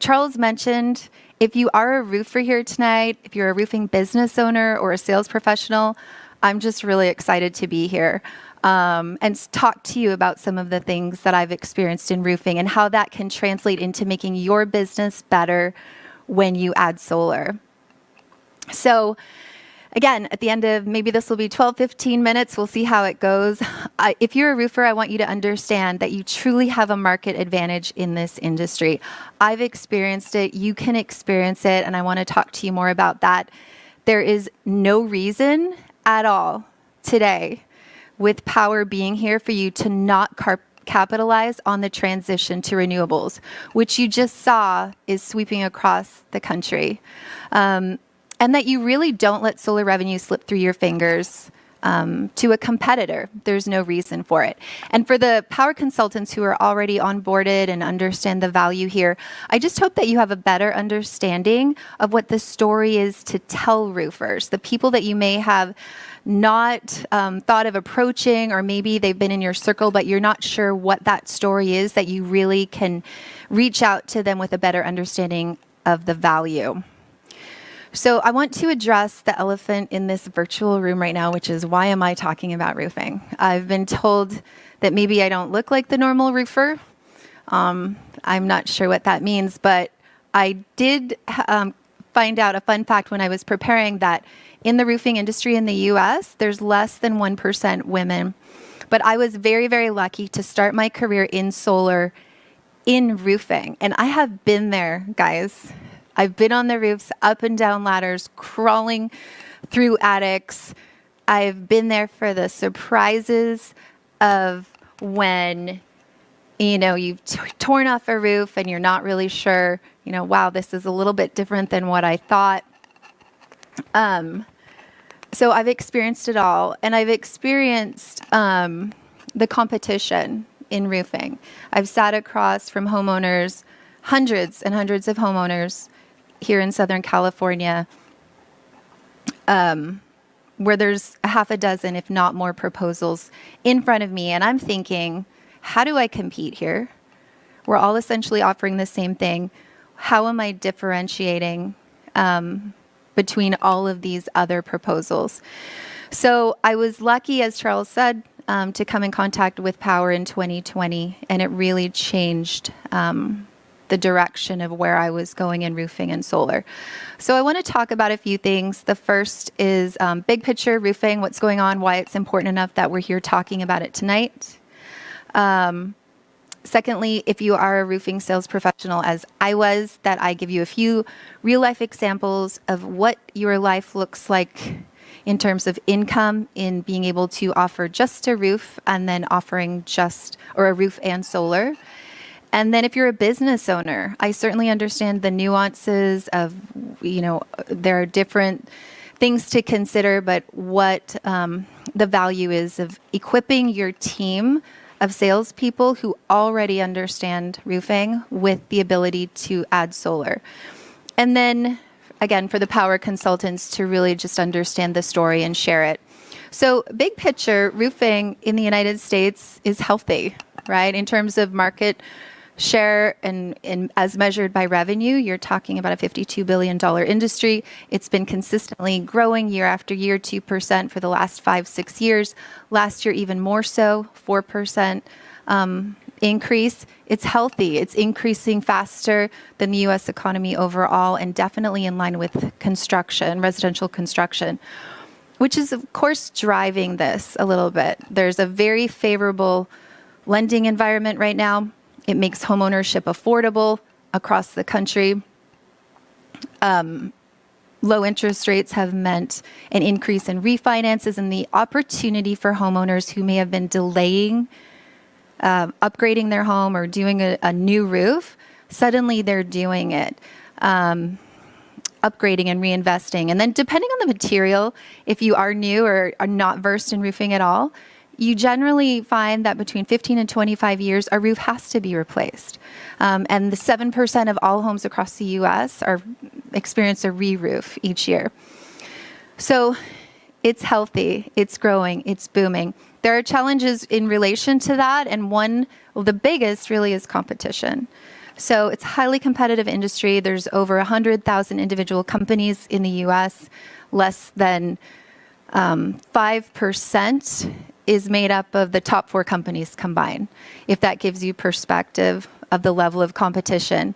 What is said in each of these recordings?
Charles mentioned, if you are a roofer here tonight, if you're a roofing business owner or a sales professional, I'm just really excited to be here and talk to you about some of the things that I've experienced in roofing and how that can translate into making your business better when you add solar. So again, at the end of maybe this will be 12, 15 minutes, we'll see how it goes. If you're a roofer, I want you to understand that you truly have a market advantage in this industry. I've experienced it, you can experience it, and I want to talk to you more about that. There is no reason at all today with Powur being here for you to not capitalize on the transition to renewables, which you just saw is sweeping across the country. And that you really don't let solar revenue slip through your fingers to a competitor. There's no reason for it. And for the Powur consultants who are already onboarded and understand the value here, I just hope that you have a better understanding of what the story is to tell roofers, the people that you may have not thought of approaching, or maybe they've been in your circle, but you're not sure what that story is, that you really can reach out to them with a better understanding of the value. So I want to address the elephant in this virtual room right now, which is, why am I talking about roofing? I've been told that maybe I don't look like the normal roofer. I'm not sure what that means, but I did find out a fun fact when I was preparing that in the roofing industry in the US, there's less than 1% women. But I was very, very lucky to start my career in solar in roofing. And I have been there, guys. I've been on the roofs, up and down ladders, crawling through attics. I've been there for the surprises of when, you've torn off a roof and you're not really sure, wow, this is a little bit different than what I thought. So I've experienced it all, and I've experienced the competition in roofing. I've sat across from homeowners, hundreds and hundreds of homeowners here in Southern California, where there's a half a dozen, if not more, proposals in front of me. And I'm thinking, how do I compete here? We're all essentially offering the same thing. How am I differentiating between all of these other proposals? So I was lucky, as Charles said, to come in contact with Powur in 2020, and it really changed the direction of where I was going in roofing and solar. So I want to talk about a few things. The first is big picture roofing, what's going on, why it's important enough that we're here talking about it tonight. Secondly, if you are a roofing sales professional, as I was, that I give you a few real life examples of what your life looks like in terms of income, in being able to offer just a roof and then offering a roof and solar. And then if you're a business owner, I certainly understand the nuances of, there are different things to consider, but what the value is of equipping your team of salespeople who already understand roofing with the ability to add solar. And then, again, for the Powur consultants to really just understand the story and share it. So big picture, roofing in the United States is healthy, right? In terms of market share and as measured by revenue, you're talking about a $52 billion industry. It's been consistently growing year after year, 2% for the last 5-6 years. Last year, even more so, 4% increase. It's healthy. It's increasing faster than the U.S. economy overall, and definitely in line with construction, residential construction, which is, of course, driving this a little bit. There's a very favorable lending environment right now. It makes homeownership affordable across the country. Low interest rates have meant an increase in refinances and the opportunity for homeowners who may have been delaying upgrading their home or doing a new roof. Suddenly they're doing it, upgrading and reinvesting. And then depending on the material, if you are new or are not versed in roofing at all, you generally find that between 15 and 25 years, a roof has to be replaced. And the 7% of all homes across the U.S. experience a re-roof each year. So it's healthy, it's growing, it's booming. There are challenges in relation to that, and the biggest really is competition. So it's a highly competitive industry. There's over 100,000 individual companies in the U.S. Less than 5% is made up of the top 4 companies combined, if that gives you perspective of the level of competition.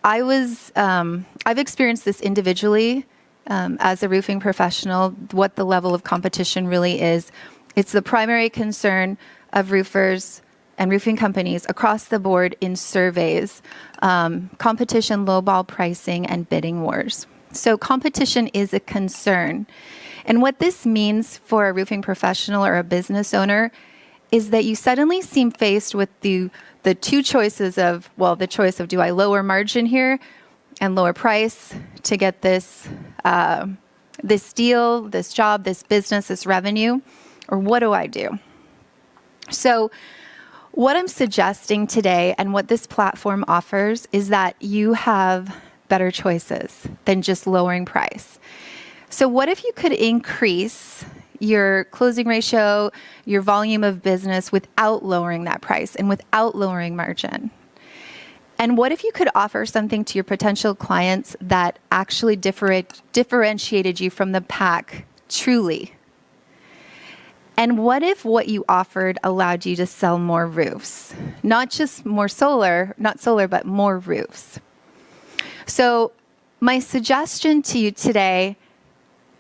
I've experienced this individually as a roofing professional, what the level of competition really is. It's the primary concern of roofers and roofing companies across the board in surveys, competition, lowball pricing, and bidding wars. So competition is a concern. And what this means for a roofing professional or a business owner is that you suddenly seem faced with the two choices of, the choice of, do I lower margin here and lower price to get this deal, this job, this business, this revenue, or what do I do? So what I'm suggesting today and what this platform offers is that you have better choices than just lowering price. So what if you could increase your closing ratio, your volume of business without lowering that price and without lowering margin? And what if you could offer something to your potential clients that actually differentiated you from the pack truly? And what if what you offered allowed you to sell more roofs? Not just more solar, but more roofs. So my suggestion to you today,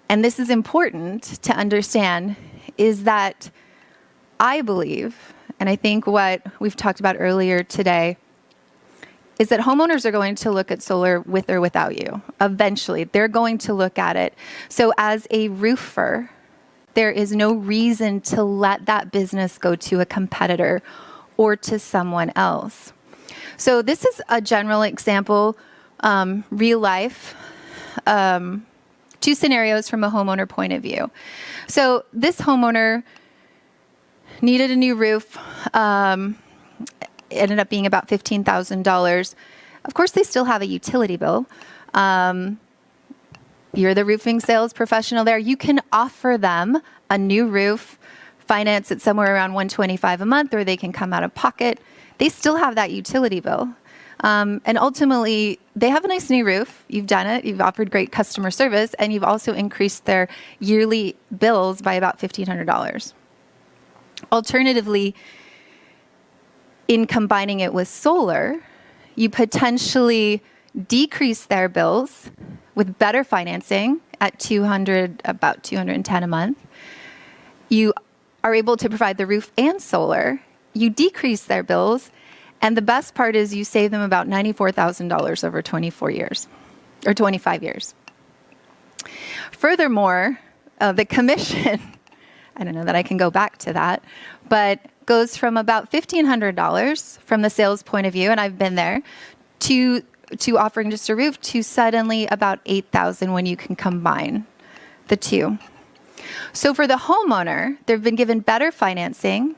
and this is important to understand, is that I believe, and I think what we've talked about earlier today, is that homeowners are going to look at solar with or without you. Eventually, they're going to look at it. So as a roofer, there is no reason to let that business go to a competitor or to someone else. So this is a general example, real life, 2 scenarios from a homeowner point of view. So this homeowner needed a new roof, ended up being about $15,000. Of course, they still have a utility bill. You're the roofing sales professional there. You can offer them a new roof, finance it somewhere around $125 a month, or they can come out of pocket. They still have that utility bill. And ultimately, they have a nice new roof. You've done it. You've offered great customer service, and you've also increased their yearly bills by about $1,500. Alternatively, in combining it with solar, you potentially decrease their bills with better financing at about $210 a month. You are able to provide the roof and solar. You decrease their bills. And the best part is you save them about $94,000 over 24 years or 25 years. Furthermore, the commission, I don't know that I can go back to that, but goes from about $1,500 from the sales point of view, and I've been there, to offering just a roof to suddenly about $8,000 when you can combine the two. So for the homeowner, they've been given better financing.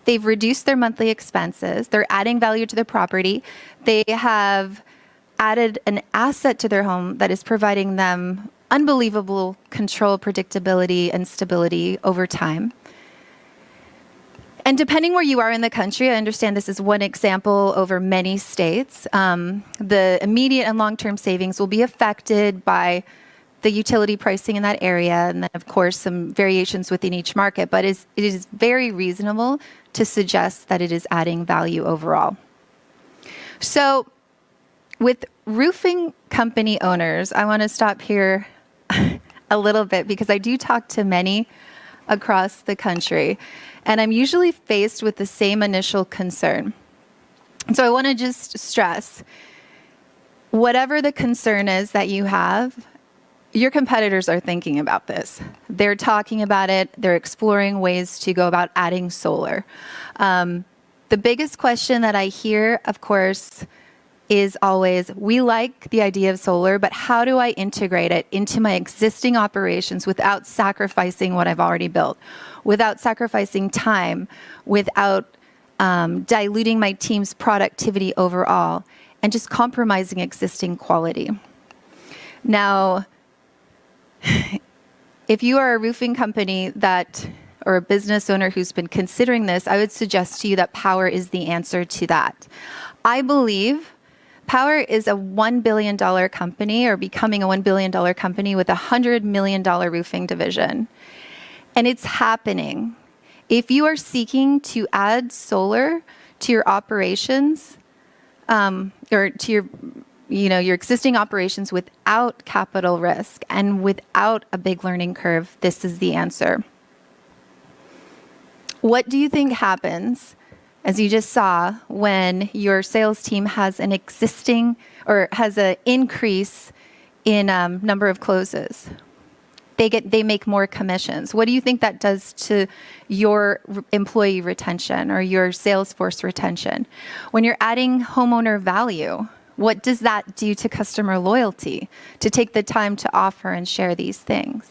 They've reduced their monthly expenses. They're adding value to their property. They have added an asset to their home that is providing them unbelievable control, predictability, and stability over time. And depending where you are in the country, I understand this is one example over many states, the immediate and long-term savings will be affected by the utility pricing in that area, and then, of course, some variations within each market. But it is very reasonable to suggest that it is adding value overall. So with roofing company owners, I want to stop here a little bit because I do talk to many across the country, and I'm usually faced with the same initial concern. And so I want to just stress, whatever the concern is that you have, your competitors are thinking about this. They're talking about it. They're exploring ways to go about adding solar. The biggest question that I hear, of course, is always, we like the idea of solar, but how do I integrate it into my existing operations without sacrificing what I've already built, without sacrificing time, without diluting my team's productivity overall, and just compromising existing quality? Now, if you are a roofing company or a business owner who's been considering this, I would suggest to you that Powur is the answer to that. I believe Powur is a $1 billion company, or becoming a $1 billion company with a $100 million roofing division. And it's happening. If you are seeking to add solar to your operations, or to your existing operations without capital risk and without a big learning curve, this is the answer. What do you think happens, as you just saw, when your sales team has an existing or has an increase in number of closes? They make more commissions. What do you think that does to your employee retention or your sales force retention? When you're adding homeowner value, what does that do to customer loyalty, to take the time to offer and share these things?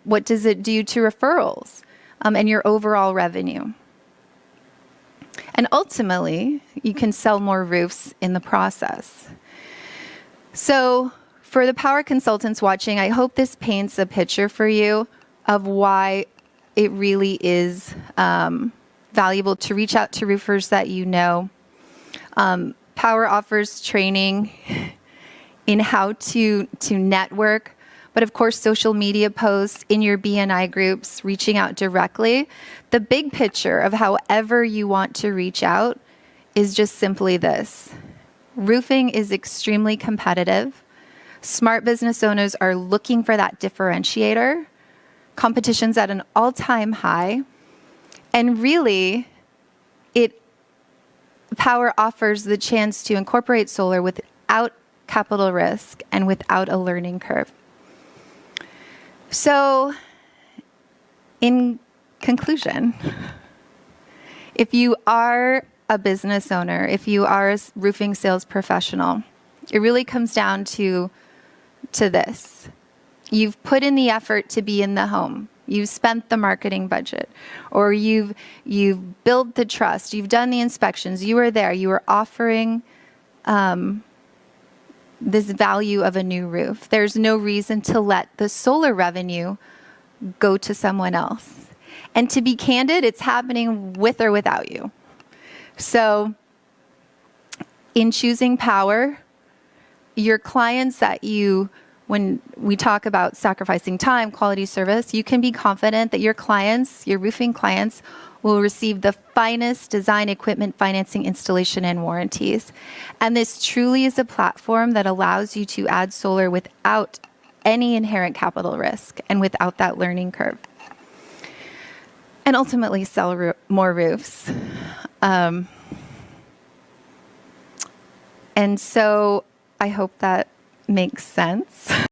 What does it do to referrals and your overall revenue? And ultimately, you can sell more roofs in the process. So for the Powur consultants watching, I hope this paints a picture for you of why it really is valuable to reach out to roofers that you know. Powur offers training in how to network, but of course, social media posts in your BNI groups, reaching out directly. The big picture of however you want to reach out is just simply this. Roofing is extremely competitive. Smart business owners are looking for that differentiator. Competition's at an all-time high. And really, Powur offers the chance to incorporate solar without capital risk and without a learning curve. So, in conclusion, if you are a business owner, if you are a roofing sales professional, it really comes down to this. You've put in the effort to be in the home. You've spent the marketing budget, or you've built the trust. You've done the inspections. You were there. You were offering this value of a new roof. There's no reason to let the solar revenue go to someone else. And to be candid, it's happening with or without you. So in choosing Powur, your clients when we talk about sacrificing time, quality service, you can be confident that your clients, your roofing clients, will receive the finest design, equipment, financing, installation, and warranties. And this truly is a platform that allows you to add solar without any inherent capital risk and without that learning curve. And ultimately sell more roofs. And so I hope that makes sense.